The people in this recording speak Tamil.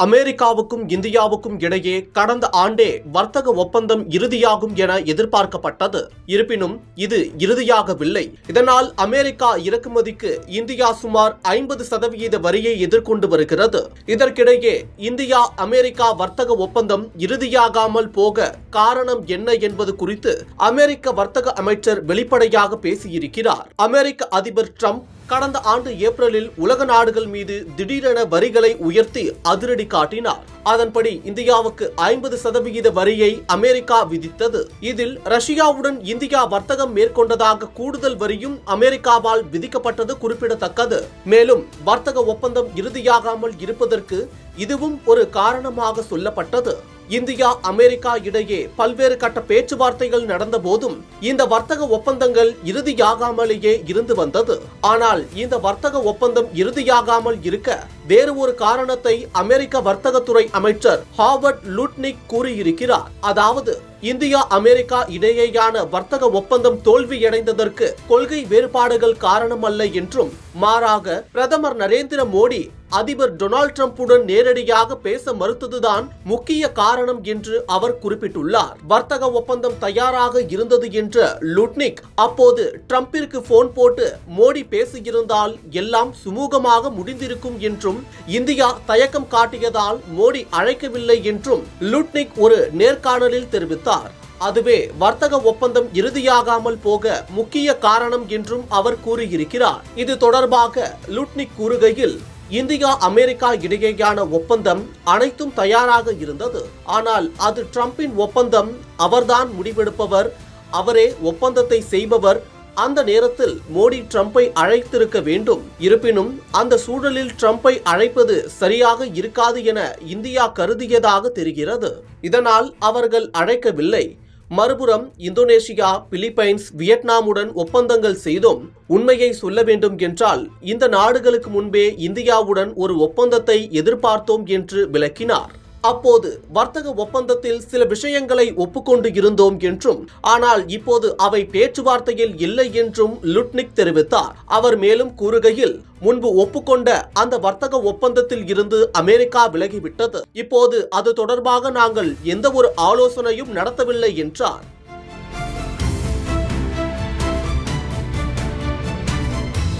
அமெரிக்காவுக்கும் இந்தியாவுக்கும் இடையே கடந்த ஆண்டே வர்த்தக ஒப்பந்தம் இறுதியாகும் என எதிர்பார்க்கப்பட்டது. இருப்பினும் இது இறுதியாகவில்லை. இதனால் அமெரிக்கா இறக்குமதிக்கு இந்தியா சுமார் 50% வரியை எதிர்கொண்டு வருகிறது. இதற்கிடையே இந்தியா அமெரிக்கா வர்த்தக ஒப்பந்தம் இறுதியாகாமல் போக காரணம் என்ன என்பது குறித்து அமெரிக்க வர்த்தக அமைச்சர் வெளிப்படையாக பேசியிருக்கிறார். அமெரிக்க அதிபர் டிரம்ப் கடந்த ஆண்டு ஏப்ரலில் உலக நாடுகள் மீது திடீரென வரிகளை உயர்த்தி அதிரடி காட்டினார். அதன்படி இந்தியாவுக்கு 50% வரியை அமெரிக்கா விதித்தது. இதில் ரஷ்யாவுடன் இந்தியா வர்த்தகம் மேற்கொண்டதாக கூடுதல் வரியும் அமெரிக்காவால் விதிக்கப்பட்டது குறிப்பிடத்தக்கது. மேலும் வர்த்தக ஒப்பந்தம் இறுதியாகாமல் இருப்பதற்கு இதுவும் ஒரு காரணமாக சொல்லப்பட்டது. இந்தியா அமெரிக்கா இடையே பல்வேறு கட்ட பேச்சுவார்த்தைகள் நடந்த போதும் இந்த வர்த்தக ஒப்பந்தங்கள் இறுதியாகாமலேயே இருந்து வந்தது. ஆனால் இந்த வர்த்தக ஒப்பந்தம் இறுதியாகாமல் இருக்க வேறு ஒரு காரணத்தை அமெரிக்க வர்த்தகத்துறை அமைச்சர் ஹாவர்ட் லுட்னிக் கூறியிருக்கிறார். அதாவது இந்தியா அமெரிக்கா இடையேயான வர்த்தக ஒப்பந்தம் தோல்வியடைந்ததற்கு கொள்கை வேறுபாடுகள் காரணமல்ல என்றும் மாறாக பிரதமர் நரேந்திர மோடி அதிபர் டொனால்ட் டிரம்புடன் நேரடியாக பேச மறுத்ததுதான் முக்கிய காரணம் என்று அவர் குறிப்பிட்டுள்ளார். வர்த்தக ஒப்பந்தம் தயாராக இருந்தது என்ற லுட்னிக் அப்போது டிரம்பிற்கு போன் போட்டு மோடி பேசியிருந்தால் எல்லாம் சுமூகமாக முடிந்திருக்கும் என்றும் இந்தியா தயக்கம் காட்டியதால் மோடி அழைக்கவில்லை என்றும் லுட்னிக் ஒரு நேர்காணலில் தெரிவித்தார். அதுவே வர்த்தக ஒப்பந்தம் இறுதியாகாமல் போக முக்கிய காரணம் என்றும் அவர் கூறியிருக்கிறார். இது தொடர்பாக லுட்னிக் கூறுகையில், இந்தியா அமெரிக்கா இடையேயான ஒப்பந்தம் அனைத்தும் தயாராக இருந்தது. ஆனால் அது டிரம்பின் ஒப்பந்தம். அவர்தான் முடிவெடுப்பவர், அவரே ஒப்பந்தத்தை செய்பவர். அந்த நேரத்தில் மோடி டிரம்பை அழைத்திருக்க வேண்டும். இருப்பினும் அந்த சூழலில் டிரம்பை அழைப்பது சரியாக இருக்காது என இந்தியா கருதியதாக தெரிகிறது. இதனால் அவர்கள் அழைக்கவில்லை. மறுபுறம் இந்தோனேஷியா, பிலிப்பைன்ஸ், வியட்நாமுடன் ஒப்பந்தங்கள் செய்தோம். உண்மையை சொல்ல வேண்டும் என்றால் இந்த நாடுகளுக்கு முன்பே இந்தியாவுடன் ஒரு ஒப்பந்தத்தை எதிர்பார்த்தோம் என்று விளக்கினார். அப்போது வர்த்தக ஒப்பந்தத்தில் சில விஷயங்களை ஒப்புக்கொண்டு இருந்தோம் என்றும், ஆனால் இப்போது அவை பேச்சுவார்த்தையில் இல்லை என்றும் லுட்னிக் தெரிவித்தார். அவர் மேலும் கூறுகையில், முன்பு ஒப்புக்கொண்ட அந்த வர்த்தக ஒப்பந்தத்தில் இருந்து அமெரிக்கா விலகிவிட்டது. இப்போது அது தொடர்பாக நாங்கள் எந்த ஒரு ஆலோசனையும் நடத்தவில்லை என்றார்.